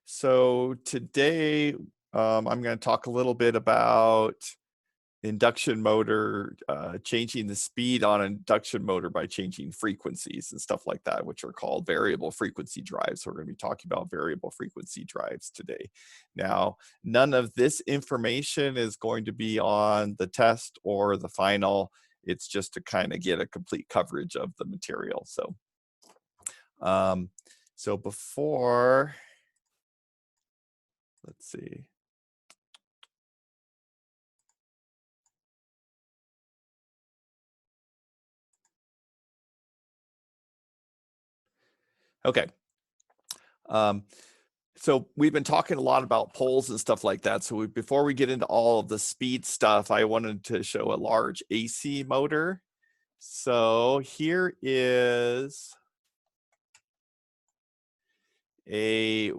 So today I'm going to talk a little bit about induction motor, changing the speed on induction motor by changing frequencies and stuff like that, which are called variable frequency drives. So we're going to be talking about variable frequency drives today. Now, none of this information is going to be on the test or the final. It's just to kind of get a complete coverage of the material. So before, let's see. Okay. So we've been talking a lot about poles and stuff like that. So before we get into all of the speed stuff, I wanted to show a large AC motor. So here is a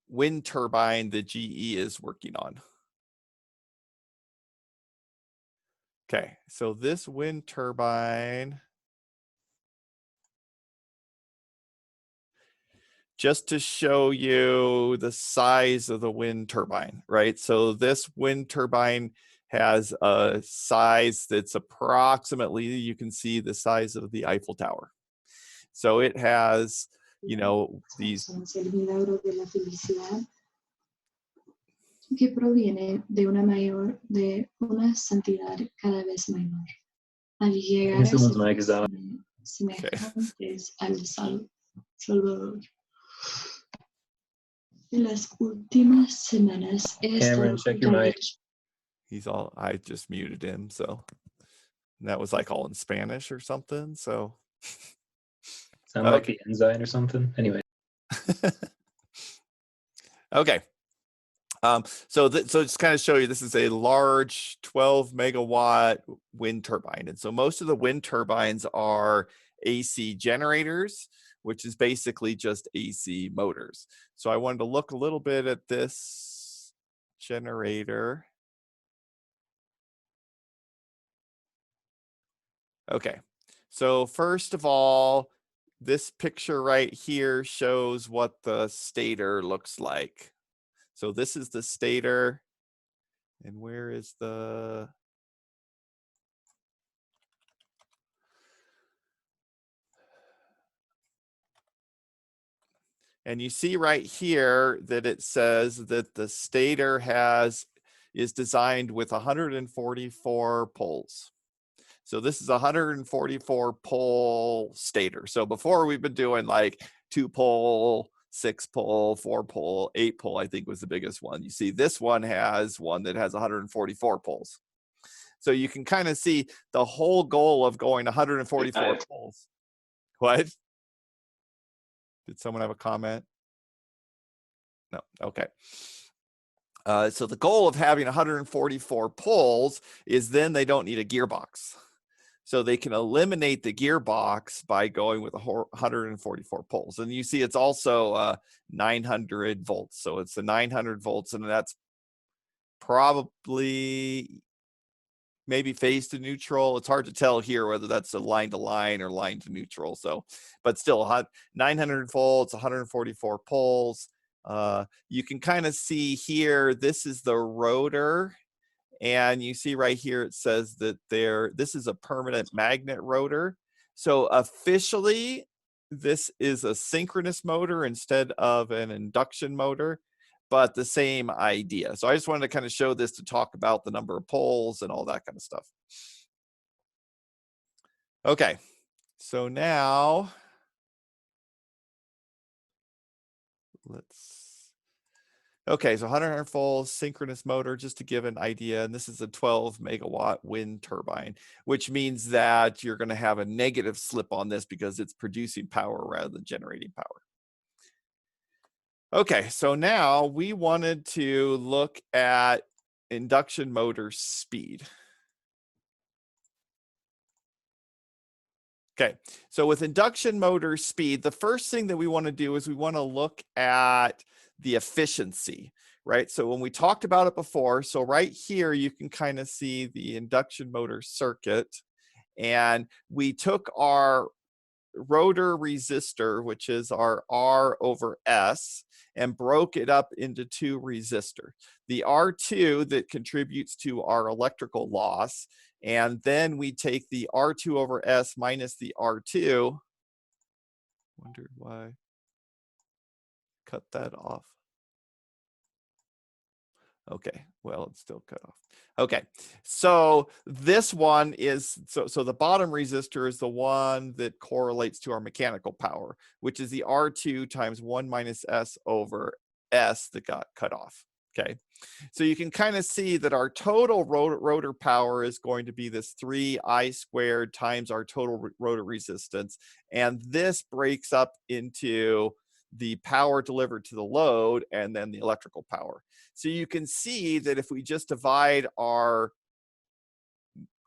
wind turbine that GE is working on. Okay, so this wind turbine, just to show you the size of the wind turbine, right? So this wind turbine has a size that's approximately, you can see the size of the Eiffel Tower. So it has, you know, these. Que proviene de una santidad cada vez mayor. Al llegar a semejantes al Salvador. En las últimas semanas he estado check your mic. He's all, I just muted him, so that was like all in Spanish or something, so. Sound like the enzyme or something? Anyway. Okay. So just kind of show you, this is a large 12 megawatt wind turbine. And so most of the wind turbines are AC generators, which is basically just AC motors. So I wanted to look a little bit at this generator. Okay, so first of all, this picture right here shows what the stator looks like. So this is the stator, and where is the, and you see right here that it says that the stator is designed with 144 poles. So this is a 144 pole stator. So before we've been doing like 2 pole, 6 pole, 4 pole, 8 pole, I think was the biggest one. You see this one has one that has 144 poles. So you can kind of see the whole goal of going 144 poles. What? Did someone have a comment? No, okay. So the goal of having 144 poles is then they don't need a gearbox. So they can eliminate the gearbox by going with 144 poles. And you see it's also 900 volts. So it's the 900 volts, and that's probably maybe phase to neutral. It's hard to tell here whether that's a line to line or line to neutral. So, but still 900 volts, 144 poles. You can kind of see here, this is the rotor. And you see right here, it says that this is a permanent magnet rotor. So officially, this is a synchronous motor instead of an induction motor, but the same idea. So I just wanted to kind of show this to talk about the number of poles and all that kind of stuff. Okay, so now okay, so 100 volts synchronous motor, just to give an idea, and this is a 12 megawatt wind turbine, which means that you're going to have a negative slip on this because it's producing power rather than generating power. Okay, so now we wanted to look at induction motor speed. Okay, so with induction motor speed, the first thing that we want to do is we want to look at the efficiency, right? So when we talked about it before, so right here, you can kind of see the induction motor circuit, and we took our rotor resistor, which is our R over S, and broke it up into two resistors. The R2 that contributes to our electrical loss, and then we take the R2 over S minus the R2. Wondered why. Cut that off. Okay, well, it's still cut off. Okay, so this one is, so the bottom resistor is the one that correlates to our mechanical power, which is the R2 times 1 minus S over S that got cut off. Okay, so you can kind of see that our total rotor power is going to be this 3I squared times our total rotor resistance, and this breaks up into the power delivered to the load and then the electrical power. So you can see that if we just divide our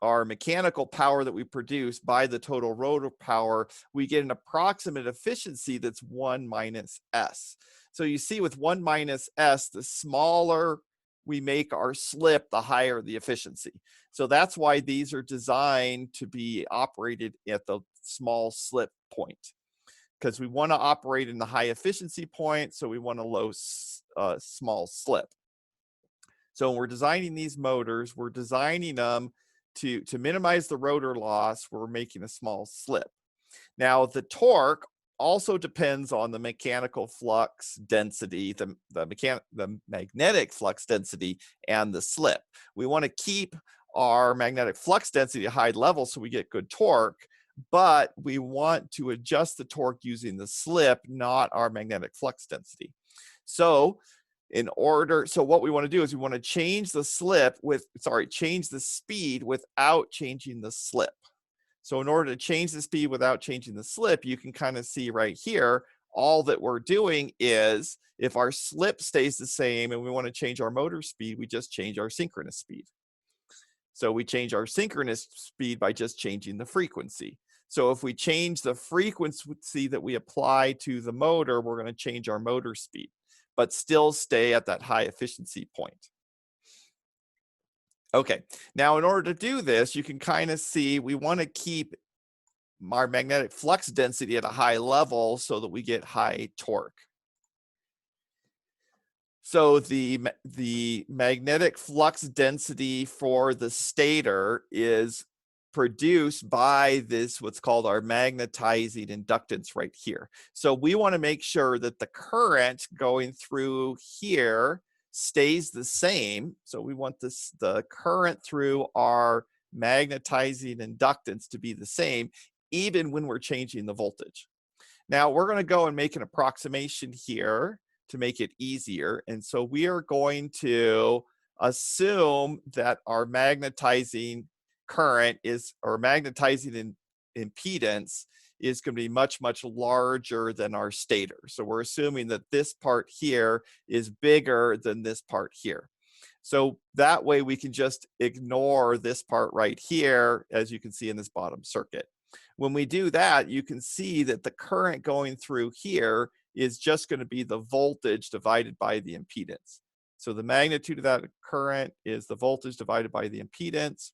mechanical power that we produce by the total rotor power, we get an approximate efficiency that's 1 minus S. So you see with 1 minus S, the smaller we make our slip, the higher the efficiency. So that's why these are designed to be operated at the small slip point, because we want to operate in the high efficiency point, so we want a low small slip. So when we're designing these motors, we're designing them to minimize the rotor loss. We're making a small slip. Now the torque also depends on the mechanical flux density, the magnetic flux density, and the slip. We want to keep our magnetic flux density at high levels so we get good torque, but we want to adjust the torque using the slip, not our magnetic flux density. So what we want to do is we want to change the change the speed without changing the slip. So in order to change the speed without changing the slip, you can kind of see right here, all that we're doing is if our slip stays the same and we want to change our motor speed, we just change our synchronous speed. So we change our synchronous speed by just changing the frequency. So if we change the frequency that we apply to the motor, we're going to change our motor speed, but still stay at that high efficiency point. Okay, now in order to do this, you can kind of see we want to keep our magnetic flux density at a high level so that we get high torque. So the magnetic flux density for the stator is produced by this, what's called our magnetizing inductance right here. So we want to make sure that the current going through here stays the same. So we want the current through our magnetizing inductance to be the same, even when we're changing the voltage. Now we're going to go and make an approximation here to make it easier. And so we are going to assume that our magnetizing current is, or magnetizing impedance is going to be much, much larger than our stator. So we're assuming that this part here is bigger than this part here. So that way we can just ignore this part right here, as you can see in this bottom circuit. When we do that, you can see that the current going through here is just going to be the voltage divided by the impedance. So the magnitude of that current is the voltage divided by the impedance.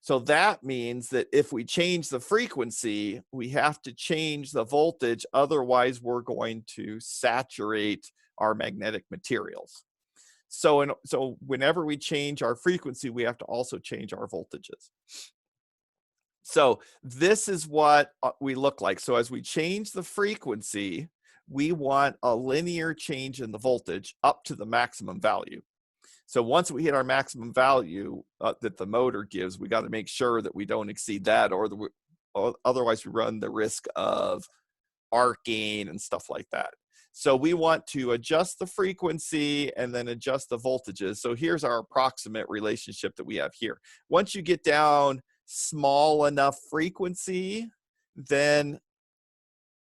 So that means that if we change the frequency, we have to change the voltage. Otherwise, we're going to saturate our magnetic materials. So whenever we change our frequency, we have to also change our voltages. So this is what we look like. So as we change the frequency, we want a linear change in the voltage up to the maximum value. So once we hit our maximum value that the motor gives, we got to make sure that we don't exceed that, or otherwise we run the risk of arcing and stuff like that. So we want to adjust the frequency and then adjust the voltages. So here's our approximate relationship that we have here. Once you get down small enough frequency, then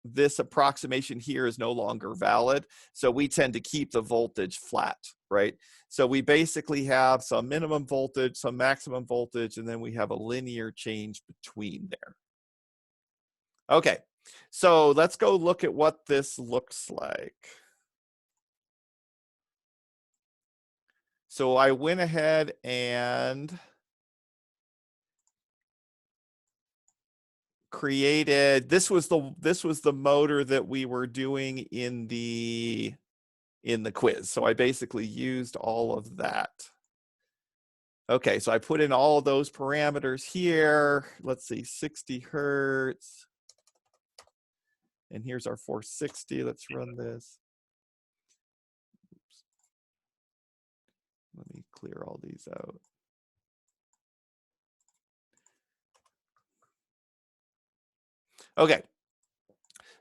this approximation here is no longer valid. So we tend to keep the voltage flat, right? So we basically have some minimum voltage, some maximum voltage, and then we have a linear change between there. Okay, so let's go look at what this looks like. So I went ahead and created, this was the motor that we were doing in the quiz. So I basically used all of that. Okay, so I put in all of those parameters here. Let's see, 60 hertz. And here's our 460. Let's run this. Oops. Let me clear all these out. Okay.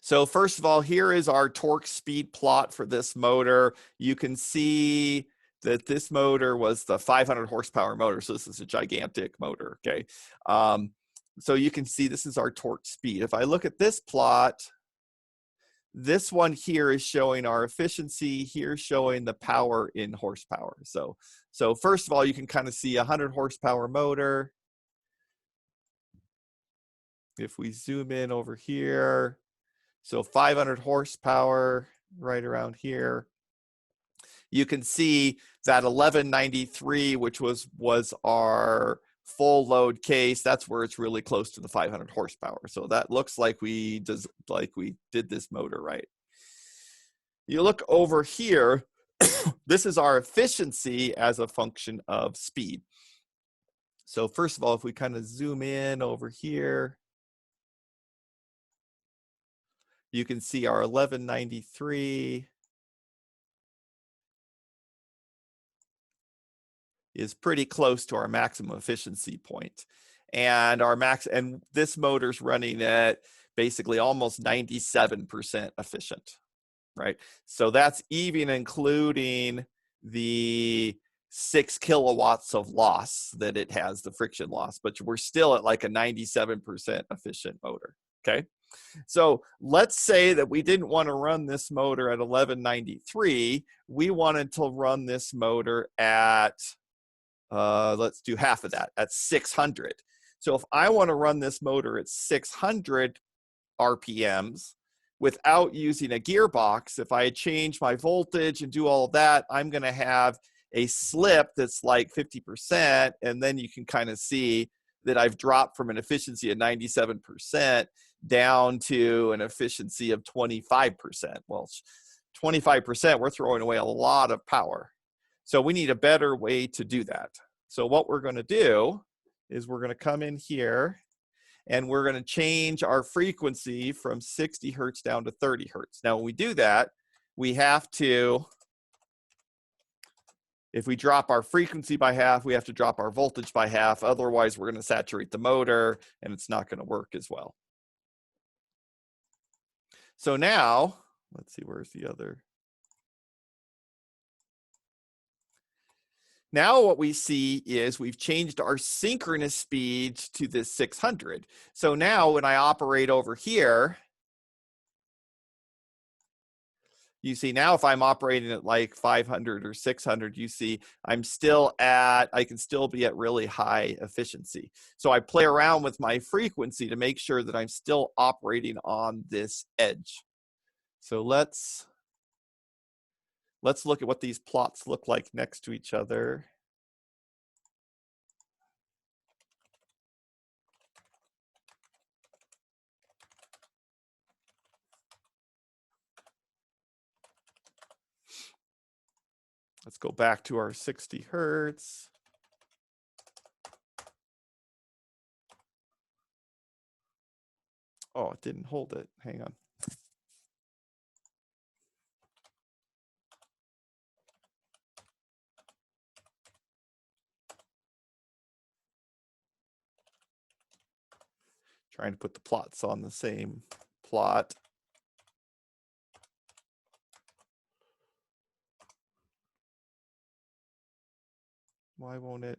So first of all, here is our torque speed plot for this motor. You can see that this motor was the 500 horsepower motor. So this is a gigantic motor, okay? So you can see this is our torque speed. If I look at this plot, this one here is showing our efficiency, here showing the power in horsepower. So first of all, you can kind of see a 100 horsepower motor. If we zoom in over here, so 500 horsepower right around here. You can see that 1193, which was our full load case, that's where it's really close to the 500 horsepower. So that looks like we did this motor right. You look over here, this is our efficiency as a function of speed. So first of all, if we kind of zoom in over here, you can see our 1193 is pretty close to our maximum efficiency point. And this motor's running at basically almost 97% efficient, right? So that's even including the 6 kilowatts of loss that it has, the friction loss, but we're still at like a 97% efficient motor, okay? So let's say that we didn't want to run this motor at 1193. We wanted to run this motor at, let's do half of that, at 600. So if I want to run this motor at 600 RPMs without using a gearbox, if I change my voltage and do all of that, I'm going to have a slip that's like 50%. And then you can kind of see that I've dropped from an efficiency of 97% down to an efficiency of 25%. Well, 25%, we're throwing away a lot of power. So we need a better way to do that. So what we're going to do is we're going to come in here and we're going to change our frequency from 60 hertz down to 30 hertz. Now, when we do that, we have to, if we drop our frequency by half, we have to drop our voltage by half. Otherwise, we're going to saturate the motor and it's not going to work as well. So now, let's see, where's the other? Now what we see is we've changed our synchronous speed to this 600. So now when I operate over here, you see now if I'm operating at like 500 or 600, you see I can still be at really high efficiency. So I play around with my frequency to make sure that I'm still operating on this edge. So let's look at what these plots look like next to each other. Let's go back to our 60 hertz. Oh, it didn't hold it. Hang on. Trying to put the plots on the same plot. Why won't it?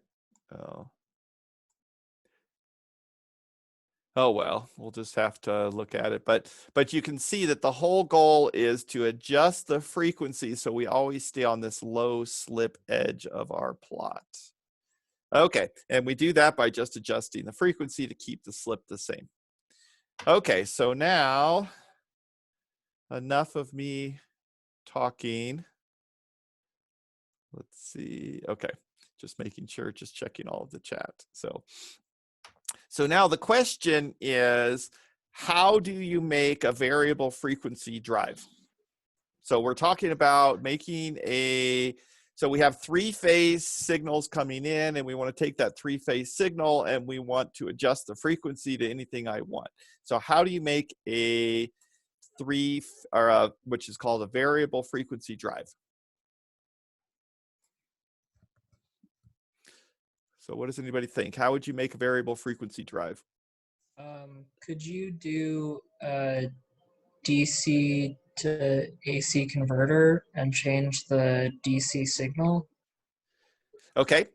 Oh, well, we'll just have to look at it. But you can see that the whole goal is to adjust the frequency so we always stay on this low slip edge of our plot. Okay, and we do that by just adjusting the frequency to keep the slip the same. Okay, so now enough of me talking. Let's see. Okay, just making sure, just checking all of the chat. So now the question is, how do you make a variable frequency drive? So we're talking about making so we have three-phase signals coming in, and we want to take that three-phase signal and we want to adjust the frequency to anything I want. So how do you make a which is called a variable frequency drive? So what does anybody think? How would you make a variable frequency drive? Could you do a DC to AC converter and change the DC signal? Okay,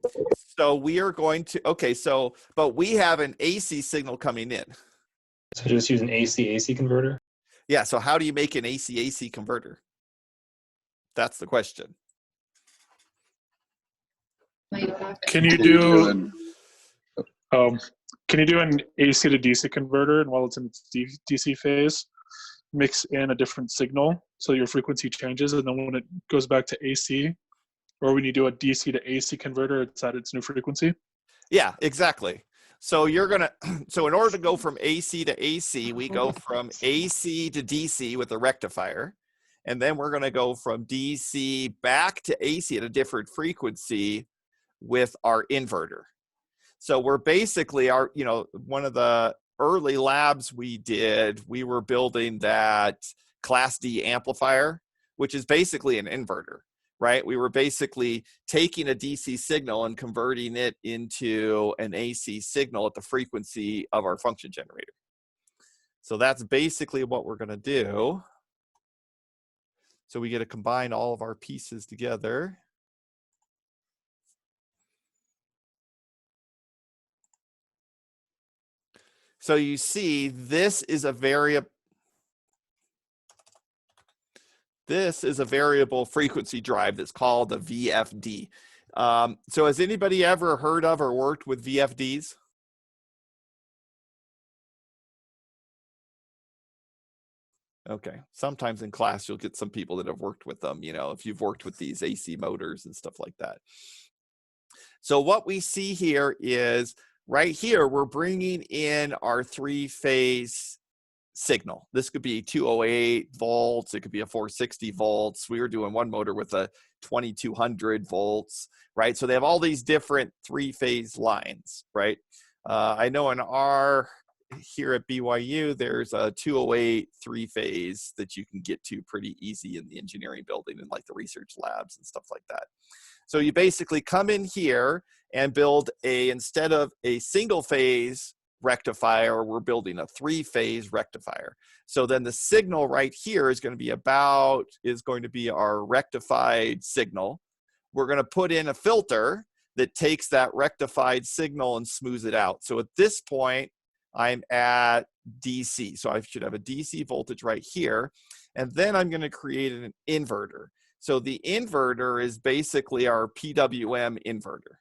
so we are going to, but we have an AC signal coming in. So just use an AC-AC converter? Yeah, so how do you make an AC-AC converter? That's the question. Can you do an AC to DC converter, and while it's in its DC phase, mix in a different signal so your frequency changes, and then when it goes back to AC, or when you do a DC to AC converter, it's at its new frequency? Yeah, exactly. So you're gonna, so in order to go from AC to AC, we go from AC to DC with a rectifier, and then we're gonna go from DC back to AC at a different frequency with our inverter. So we're basically one of the early labs we did, we were building that Class D amplifier, which is basically an inverter, right? We were basically taking a DC signal and converting it into an AC signal at the frequency of our function generator. So that's basically what we're going to do. So we get to combine all of our pieces together. So you see, this is a variable frequency drive that's called a VFD. So has anybody ever heard of or worked with VFDs? Okay, sometimes in class you'll get some people that have worked with them, if you've worked with these AC motors and stuff like that. So what we see here is, right here, we're bringing in our three-phase signal. This could be 208 volts. It could be a 460 volts. We were doing one motor with a 2200 volts, right? So they have all these different three-phase lines, right? I know here at BYU, there's a 208 three-phase that you can get to pretty easy in the engineering building and like the research labs and stuff like that. So you basically come in here and build instead of a single phase rectifier, we're building a three-phase rectifier. So then the signal right here is going to be our rectified signal. We're going to put in a filter that takes that rectified signal and smooths it out. So at this point, I'm at DC. So I should have a DC voltage right here. And then I'm going to create an inverter. So the inverter is basically our PWM inverter.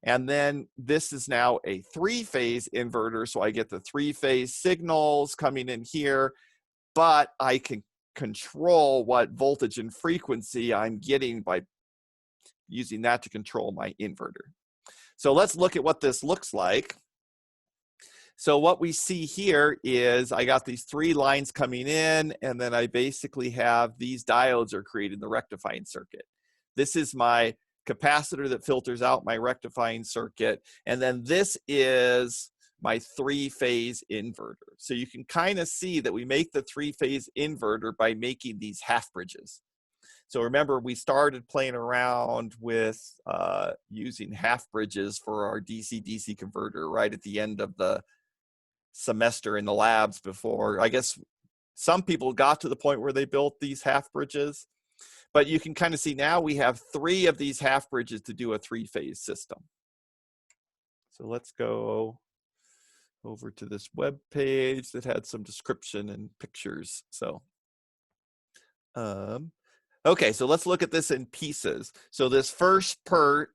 And then this is now a three-phase inverter. So I get the three-phase signals coming in here, but I can control what voltage and frequency I'm getting by using that to control my inverter. So let's look at what this looks like. So what we see here is I got these three lines coming in, and then I basically have these diodes are created in the rectifying circuit. This is my capacitor that filters out my rectifying circuit, and then this is my three-phase inverter. So you can kind of see that we make the three-phase inverter by making these half bridges. So remember, we started playing around with using half bridges for our DC-DC converter right at the end of the semester in the labs before. I guess some people got to the point where they built these half bridges, but you can kind of see now we have three of these half bridges to do a three-phase system. So let's go over to this web page that had some description and pictures. So okay, so let's look at this in pieces. So this first part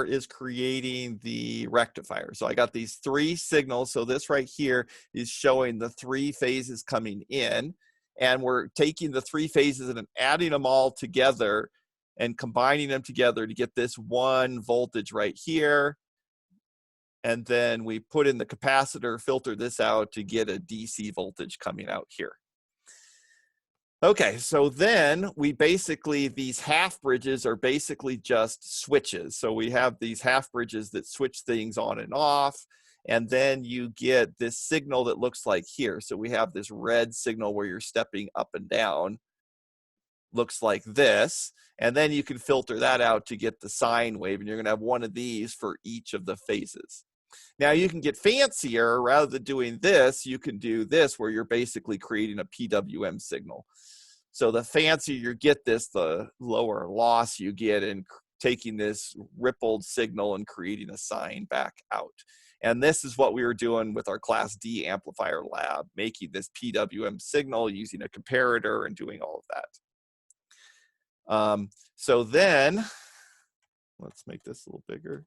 is creating the rectifier. So I got these three signals. So this right here is showing the three phases coming in, and we're taking the three phases and adding them all together and combining them together to get this one voltage right here. and then we put in the capacitor, filter this out to get a DC voltage coming out here. Okay, so then we basically, these half bridges are basically just switches. So we have these half bridges that switch things on and off, and then you get this signal that looks like here. So we have this red signal where you're stepping up and down, looks like this, and then you can filter that out to get the sine wave, and you're gonna have one of these for each of the phases. Now you can get fancier. Rather than doing this, you can do this where you're basically creating a PWM signal. So the fancier you get this, the lower loss you get in taking this rippled signal and creating a sine back out. And this is what we were doing with our Class D amplifier lab, making this PWM signal using a comparator and doing all of that. So then, let's make this a little bigger.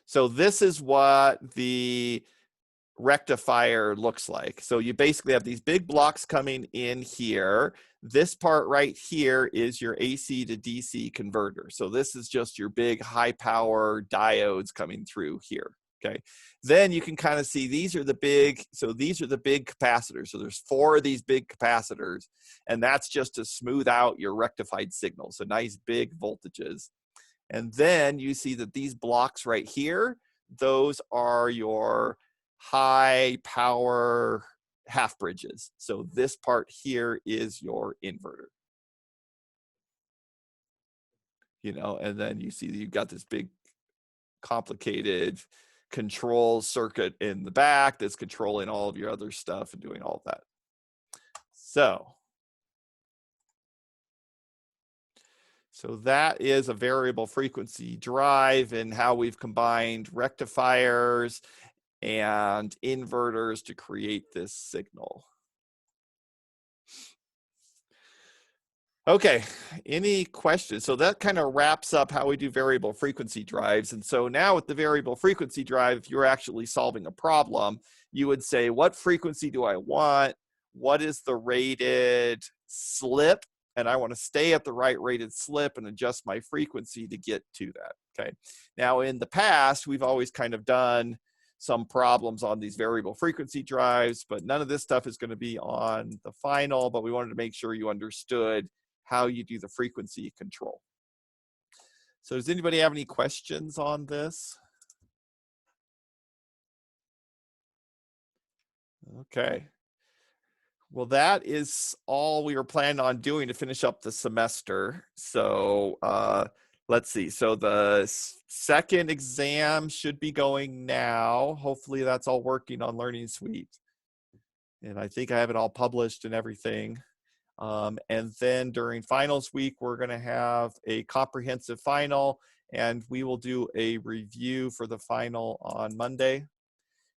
So this is what the rectifier looks like. So you basically have these big blocks coming in here. This part right here is your AC to DC converter. So this is just your big high power diodes coming through here. Okay. Then you can kind of see these are the big, so these are the big capacitors. So there's 4 of these big capacitors, and that's just to smooth out your rectified signal. So nice big voltages. And then you see that these blocks right here, those are your high power half bridges. So this part here is your inverter. You know, and then you see that you've got this big complicated control circuit in the back that's controlling all of your other stuff and doing all of that. So that is a variable frequency drive and how we've combined rectifiers and inverters to create this signal. Okay, any questions? So that kind of wraps up how we do variable frequency drives. And so now with the variable frequency drive, if you're actually solving a problem, you would say, what frequency do I want? What is the rated slip? And I want to stay at the right rated slip and adjust my frequency to get to that, okay? Now in the past, we've always kind of done some problems on these variable frequency drives, but none of this stuff is going to be on the final, but we wanted to make sure you understood how you do the frequency control. So does anybody have any questions on this? Okay. Well, that is all we were planning on doing to finish up the semester. So let's see. So the second exam should be going now. Hopefully that's all working on Learning Suite. And I think I have it all published and everything. And then during finals week, we're going to have a comprehensive final, and we will do a review for the final on Monday.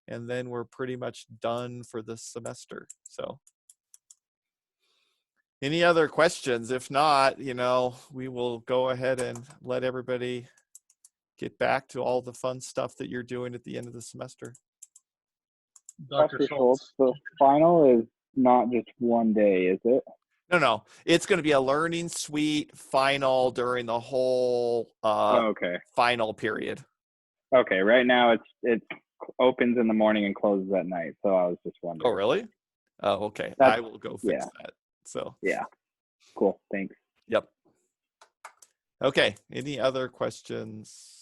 And then we're pretty much done for this semester. So any other questions? If not, you know, we will go ahead and let everybody get back to all the fun stuff that you're doing at the end of the semester. Dr. Schultz, the final is not just one day, is it? No. It's going to be a Learning Suite final during the whole Okay. final period. Okay. Right now it opens in the morning and closes at night. So I was just wondering. Oh, really? Oh, okay. That's, I will go fix that. So yeah. Cool. Thanks. Yep. Okay. Any other questions?